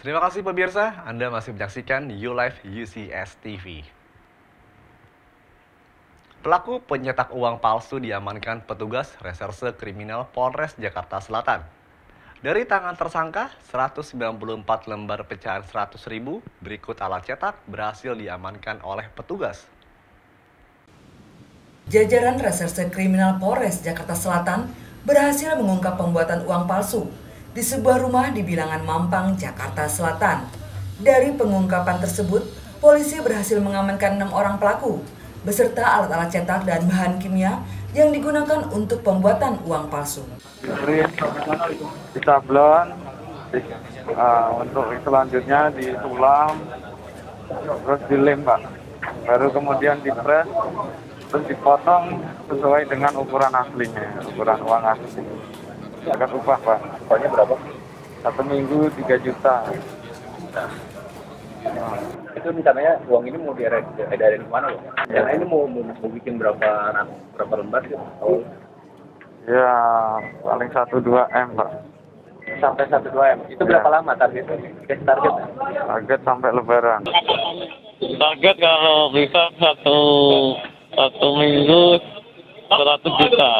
Terima kasih pemirsa, Anda masih menyaksikan YouLive UCS TV. Pelaku penyetak uang palsu diamankan petugas reserse kriminal Polres Jakarta Selatan. Dari tangan tersangka, 194 lembar pecahan 100.000 berikut alat cetak berhasil diamankan oleh petugas. Jajaran Reserse Kriminal Polres Jakarta Selatan berhasil mengungkap pembuatan uang palsu di sebuah rumah di Bilangan Mampang, Jakarta Selatan. Dari pengungkapan tersebut, polisi berhasil mengamankan 6 orang pelaku beserta alat-alat cetak dan bahan kimia yang digunakan untuk pembuatan uang palsu. Di sablon, untuk selanjutnya ditulang, terus dilem, Pak. Baru kemudian dipres, terus dipotong sesuai dengan ukuran aslinya, ukuran uang asli. Agak upah, Pak. Upahnya berapa? 1 minggu 3 juta. Itu rencananya uang ini mau diedarin ke mana, loh? Yang ini mau bikin berapa lembar sih? Oh. Ya, paling 1-2 M, Pak. Sampai 1-2 M. Itu berapa lama targetnya? Target? Target sampai Lebaran. Target kalau bisa satu minggu 100 juta.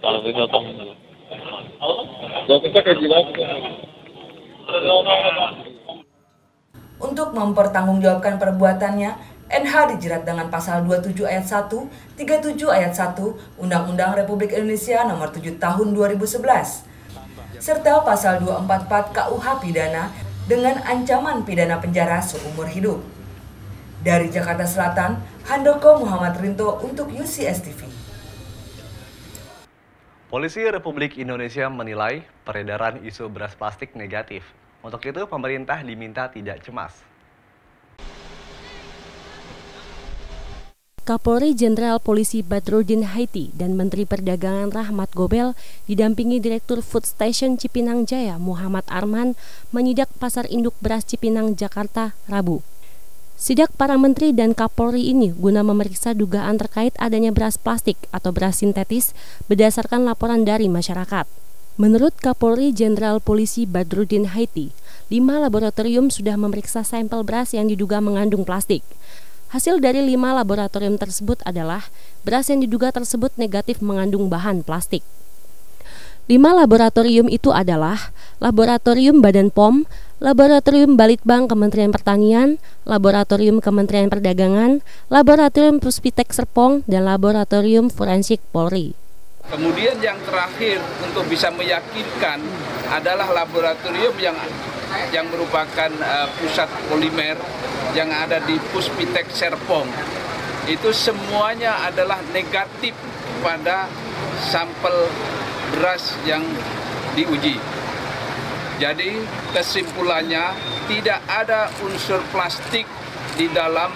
Kalau bisa 1 minggu. Kalau kita kaji lagi. Untuk mempertanggungjawabkan perbuatannya, NH dijerat dengan pasal 27 ayat 1, 37 ayat 1 Undang-Undang Republik Indonesia Nomor 7 Tahun 2011, serta pasal 244 KUH Pidana dengan ancaman pidana penjara seumur hidup. Dari Jakarta Selatan, Handoko Muhammad Rinto untuk UCS TV. Polisi Republik Indonesia menilai peredaran isu beras plastik negatif. Untuk itu, pemerintah diminta tidak cemas. Kapolri Jenderal Polisi Badrodin Haiti dan Menteri Perdagangan Rahmat Gobel didampingi Direktur Food Station Cipinang Jaya Muhammad Arman menyidak Pasar Induk Beras Cipinang, Jakarta, Rabu. Sidak para menteri dan Kapolri ini guna memeriksa dugaan terkait adanya beras plastik atau beras sintetis berdasarkan laporan dari masyarakat. Menurut Kapolri Jenderal Polisi Badrodin Haiti, 5 laboratorium sudah memeriksa sampel beras yang diduga mengandung plastik. Hasil dari 5 laboratorium tersebut adalah beras yang diduga tersebut negatif mengandung bahan plastik. 5 laboratorium itu adalah Laboratorium Badan POM, Laboratorium Balitbang Kementerian Pertanian, Laboratorium Kementerian Perdagangan, Laboratorium Puspitek Serpong, dan Laboratorium Forensik Polri. Kemudian yang terakhir untuk bisa meyakinkan adalah laboratorium yang merupakan pusat polimer yang ada di Puspitek Serpong. Itu semuanya adalah negatif pada sampel beras yang diuji. Jadi kesimpulannya tidak ada unsur plastik di dalam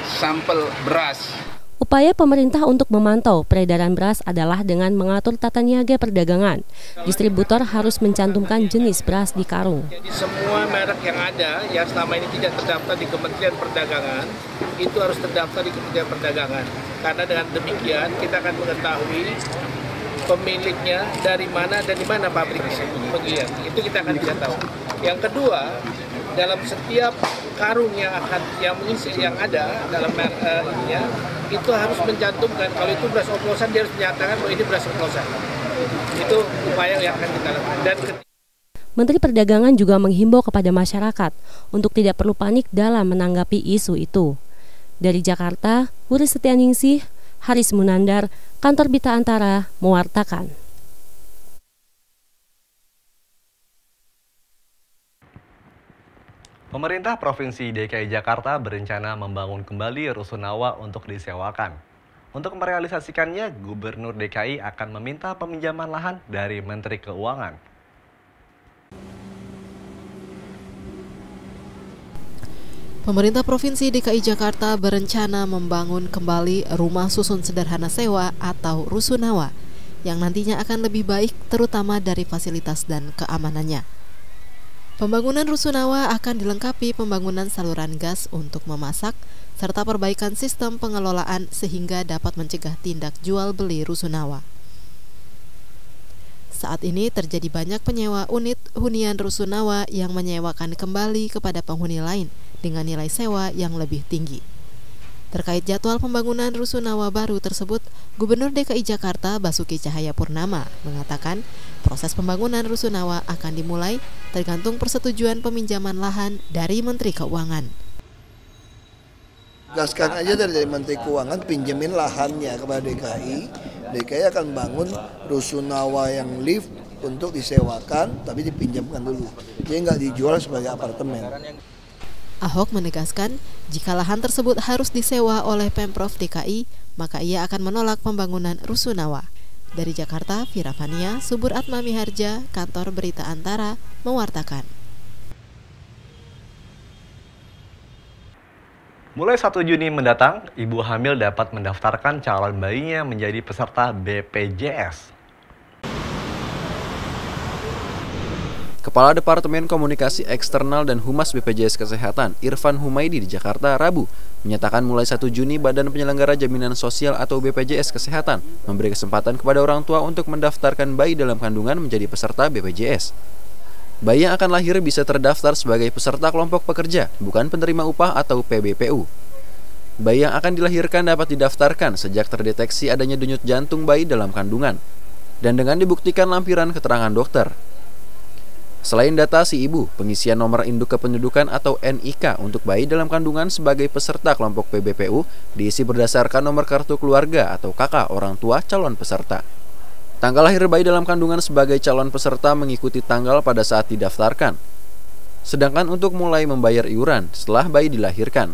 sampel beras. Upaya pemerintah untuk memantau peredaran beras adalah dengan mengatur tata niaga perdagangan. Distributor harus mencantumkan jenis beras di karung. Jadi semua merek yang ada yang selama ini tidak terdaftar di Kementerian Perdagangan itu harus terdaftar di Kementerian Perdagangan. Karena dengan demikian kita akan mengetahui pemiliknya dari mana dan di mana pabriknya. Itu kita akan bisa tahu. Yang kedua, dalam setiap karung yang mengisi yang ada dalam ininya itu harus mencantumkan kalau itu beras oplosan, dia harus menyatakan bahwa ini beras oplosan. Itu upaya yang akan kita lakukan. Menteri Perdagangan juga menghimbau kepada masyarakat untuk tidak perlu panik dalam menanggapi isu itu. Dari Jakarta, Wuri Setianingsih, Haris Munandar, Kantor Berita Antara mewartakan. Pemerintah Provinsi DKI Jakarta berencana membangun kembali rusunawa untuk disewakan. Untuk merealisasikannya, Gubernur DKI akan meminta peminjaman lahan dari Menteri Keuangan. Pemerintah Provinsi DKI Jakarta berencana membangun kembali rumah susun sederhana sewa atau rusunawa yang nantinya akan lebih baik terutama dari fasilitas dan keamanannya. Pembangunan rusunawa akan dilengkapi pembangunan saluran gas untuk memasak, serta perbaikan sistem pengelolaan sehingga dapat mencegah tindak jual beli rusunawa. Saat ini terjadi banyak penyewa unit hunian rusunawa yang menyewakan kembali kepada penghuni lain dengan nilai sewa yang lebih tinggi. Terkait jadwal pembangunan rusunawa baru tersebut, Gubernur DKI Jakarta Basuki Cahayapurnama mengatakan proses pembangunan rusunawa akan dimulai tergantung persetujuan peminjaman lahan dari Menteri Keuangan. Gaskan aja dari Menteri Keuangan, pinjemin lahannya kepada DKI. DKI akan bangun rusunawa yang lift untuk disewakan, tapi dipinjamkan dulu. Jadi nggak dijual sebagai apartemen. Ahok menegaskan, jika lahan tersebut harus disewa oleh Pemprov DKI, maka ia akan menolak pembangunan rusunawa. Dari Jakarta, Vira Fania, Subur Atma Miharja, Kantor Berita Antara, mewartakan. Mulai 1 Juni mendatang, ibu hamil dapat mendaftarkan calon bayinya menjadi peserta BPJS. Kepala Departemen Komunikasi Eksternal dan Humas BPJS Kesehatan, Irfan Humaydi di Jakarta, Rabu, menyatakan mulai 1 Juni Badan Penyelenggara Jaminan Sosial atau BPJS Kesehatan memberi kesempatan kepada orang tua untuk mendaftarkan bayi dalam kandungan menjadi peserta BPJS. Bayi yang akan lahir bisa terdaftar sebagai peserta kelompok pekerja, bukan penerima upah atau PBPU. Bayi yang akan dilahirkan dapat didaftarkan sejak terdeteksi adanya denyut jantung bayi dalam kandungan, dan dengan dibuktikan lampiran keterangan dokter. Selain data si ibu, pengisian nomor induk kependudukan atau NIK untuk bayi dalam kandungan sebagai peserta kelompok PBPU diisi berdasarkan nomor kartu keluarga atau KK orang tua calon peserta. Tanggal lahir bayi dalam kandungan sebagai calon peserta mengikuti tanggal pada saat didaftarkan. Sedangkan untuk mulai membayar iuran setelah bayi dilahirkan.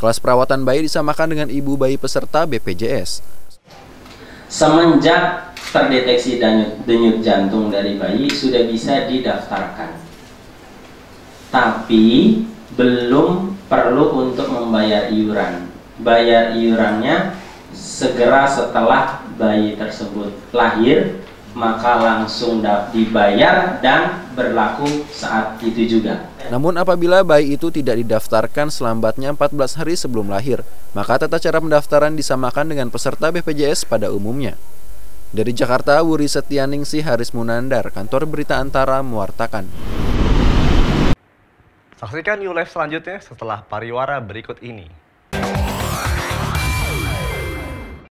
Kelas perawatan bayi disamakan dengan ibu bayi peserta BPJS. Semenjak terdeteksi denyut jantung dari bayi sudah bisa didaftarkan, tapi belum perlu untuk membayar iuran. Bayar iurannya segera setelah bayi tersebut lahir, maka langsung dibayar dan berlaku saat itu juga. Namun apabila bayi itu tidak didaftarkan selambatnya 14 hari sebelum lahir, maka tata cara pendaftaran disamakan dengan peserta BPJS pada umumnya. Dari Jakarta, Wuri Setianingsih, Haris Munandar, Kantor Berita Antara, mewartakan. Saksikan New Live selanjutnya setelah pariwara berikut ini.